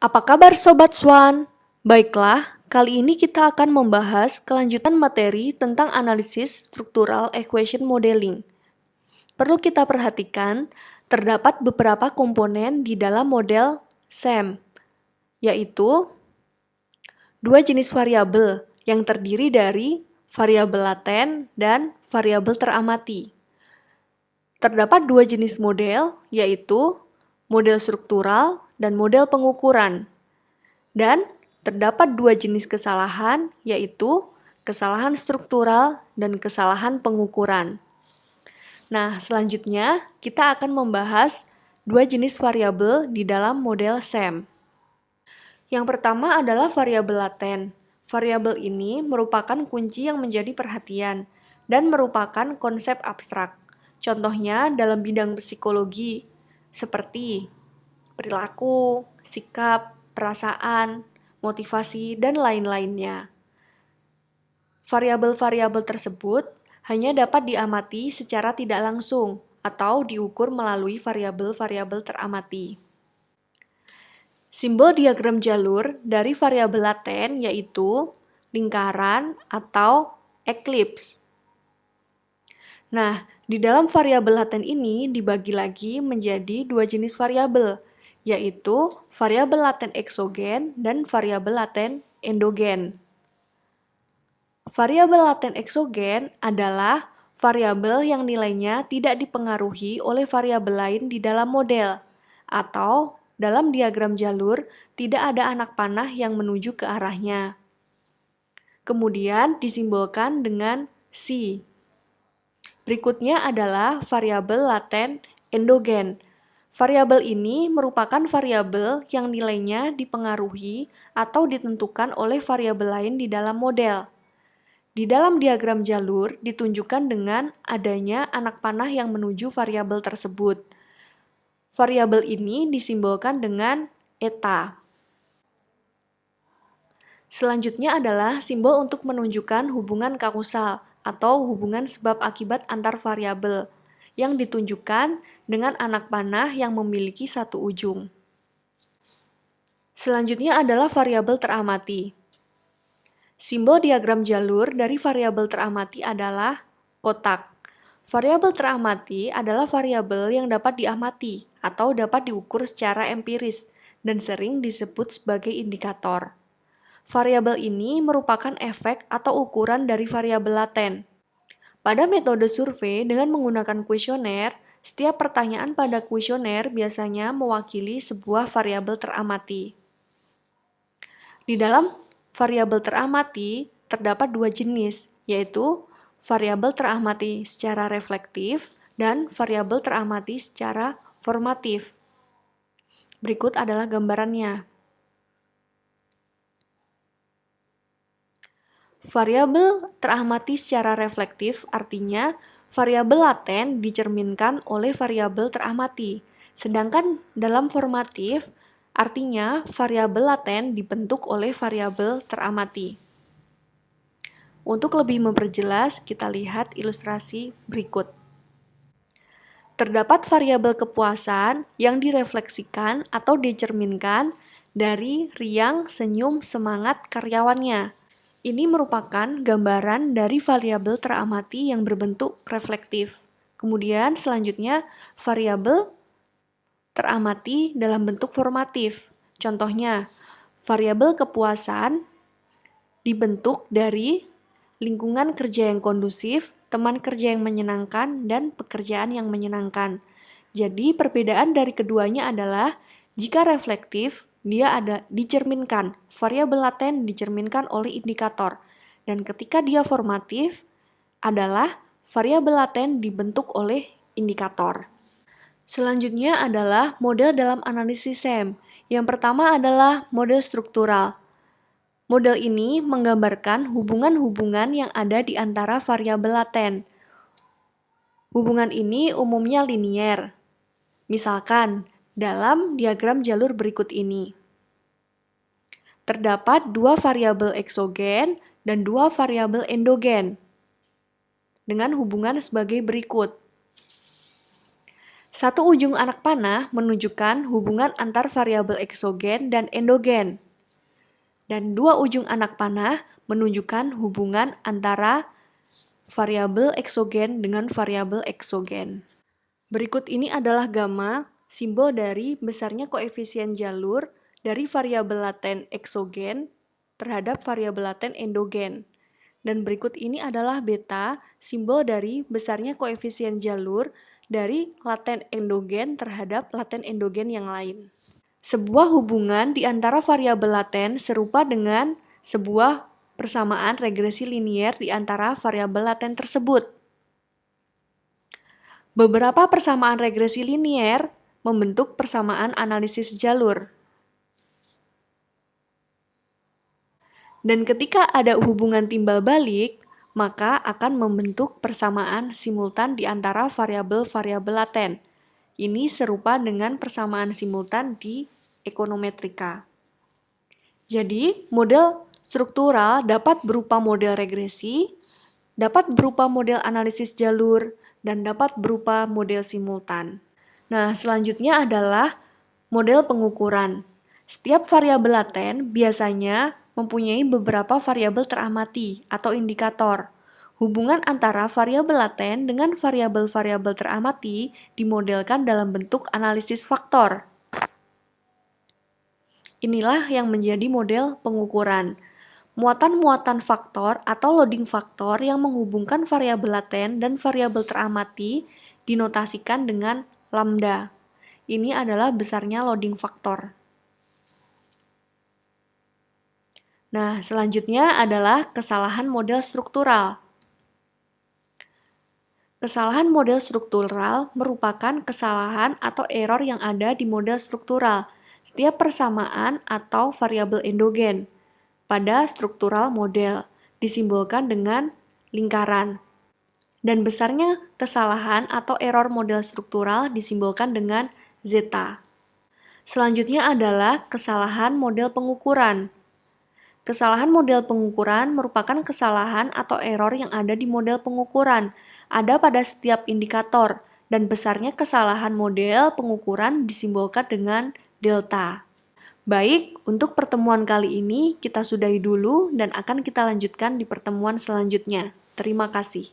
Apa kabar Sobat Swan? Baiklah, kali ini kita akan membahas kelanjutan materi tentang analisis structural equation modeling. Perlu kita perhatikan, terdapat beberapa komponen di dalam model SEM, yaitu dua jenis variabel yang terdiri dari variabel laten dan variabel teramati. Terdapat dua jenis model, yaitu model struktural dan model pengukuran. Dan terdapat dua jenis kesalahan, yaitu kesalahan struktural dan kesalahan pengukuran. Nah, selanjutnya kita akan membahas dua jenis variabel di dalam model SEM. Yang pertama adalah variabel laten. Variabel ini merupakan kunci yang menjadi perhatian dan merupakan konsep abstrak. Contohnya dalam bidang psikologi, seperti perilaku, sikap, perasaan, motivasi, dan lain-lainnya. Variabel-variabel tersebut hanya dapat diamati secara tidak langsung atau diukur melalui variabel-variabel teramati. Simbol diagram jalur dari variabel laten yaitu lingkaran atau eklips. Nah, di dalam variabel laten ini dibagi lagi menjadi dua jenis variabel, yaitu variabel laten eksogen dan variabel laten endogen. Variabel laten eksogen adalah variabel yang nilainya tidak dipengaruhi oleh variabel lain di dalam model, atau dalam diagram jalur tidak ada anak panah yang menuju ke arahnya. Kemudian disimbolkan dengan C. Berikutnya adalah variabel laten endogen. Variabel ini merupakan variabel yang nilainya dipengaruhi atau ditentukan oleh variabel lain di dalam model. Di dalam diagram jalur ditunjukkan dengan adanya anak panah yang menuju variabel tersebut. Variabel ini disimbolkan dengan eta. Selanjutnya adalah simbol untuk menunjukkan hubungan kausal atau hubungan sebab akibat antar variabel yang ditunjukkan dengan anak panah yang memiliki satu ujung. Selanjutnya adalah variabel teramati. Simbol diagram jalur dari variabel teramati adalah kotak. Variabel teramati adalah variabel yang dapat diamati atau dapat diukur secara empiris dan sering disebut sebagai indikator. Variabel ini merupakan efek atau ukuran dari variabel laten. Pada metode survei dengan menggunakan kuesioner, setiap pertanyaan pada kuesioner biasanya mewakili sebuah variabel teramati. Di dalam variabel teramati terdapat dua jenis, yaitu variabel teramati secara reflektif dan variabel teramati secara formatif. Berikut adalah gambarannya. Variabel teramati secara reflektif artinya variabel laten dicerminkan oleh variabel teramati, sedangkan dalam formatif artinya variabel laten dibentuk oleh variabel teramati. Untuk lebih memperjelas, kita lihat ilustrasi berikut. Terdapat variabel kepuasan yang direfleksikan atau dicerminkan dari riang, senyum, semangat karyawannya. Ini merupakan gambaran dari variabel teramati yang berbentuk reflektif. Kemudian selanjutnya variabel teramati dalam bentuk formatif. Contohnya, variabel kepuasan dibentuk dari lingkungan kerja yang kondusif, teman kerja yang menyenangkan, dan pekerjaan yang menyenangkan. Jadi perbedaan dari keduanya adalah jika reflektif, dia ada dicerminkan, variabel laten dicerminkan oleh indikator. Dan ketika dia formatif, adalah variabel laten dibentuk oleh indikator. Selanjutnya adalah model dalam analisis SEM. Yang pertama adalah model struktural. Model ini menggambarkan hubungan-hubungan yang ada di antara variabel laten. Hubungan ini umumnya linier. Misalkan, dalam diagram jalur berikut ini. Terdapat dua variabel eksogen dan dua variabel endogen dengan hubungan sebagai berikut. Satu ujung anak panah menunjukkan hubungan antar variabel eksogen dan endogen. Dan dua ujung anak panah menunjukkan hubungan antara variabel eksogen dengan variabel eksogen. Berikut ini adalah gamma, simbol dari besarnya koefisien jalur dari variabel laten eksogen terhadap variabel laten endogen. Dan berikut ini adalah beta, simbol dari besarnya koefisien jalur dari laten endogen terhadap laten endogen yang lain. Sebuah hubungan di antara variabel laten serupa dengan sebuah persamaan regresi linier di antara variabel laten tersebut. Beberapa persamaan regresi linier membentuk persamaan analisis jalur. Dan ketika ada hubungan timbal balik, maka akan membentuk persamaan simultan di antara variabel-variabel laten. Ini serupa dengan persamaan simultan di ekonometrika. Jadi, model struktural dapat berupa model regresi, dapat berupa model analisis jalur, dan dapat berupa model simultan. Nah, selanjutnya adalah model pengukuran. Setiap variabel laten biasanya mempunyai beberapa variabel teramati atau indikator. Hubungan antara variabel laten dengan variabel-variabel teramati dimodelkan dalam bentuk analisis faktor. Inilah yang menjadi model pengukuran. Muatan-muatan faktor atau loading faktor yang menghubungkan variabel laten dan variabel teramati dinotasikan dengan lambda. Ini adalah besarnya loading faktor. Nah, selanjutnya adalah kesalahan model struktural. Kesalahan model struktural merupakan kesalahan atau error yang ada di model struktural setiap persamaan atau variabel endogen pada struktural model, disimbolkan dengan lingkaran. Dan besarnya kesalahan atau error model struktural disimbolkan dengan zeta. Selanjutnya adalah kesalahan model pengukuran. Kesalahan model pengukuran merupakan kesalahan atau error yang ada di model pengukuran, ada pada setiap indikator, dan besarnya kesalahan model pengukuran disimbolkan dengan delta. Baik, untuk pertemuan kali ini kita sudahi dulu dan akan kita lanjutkan di pertemuan selanjutnya. Terima kasih.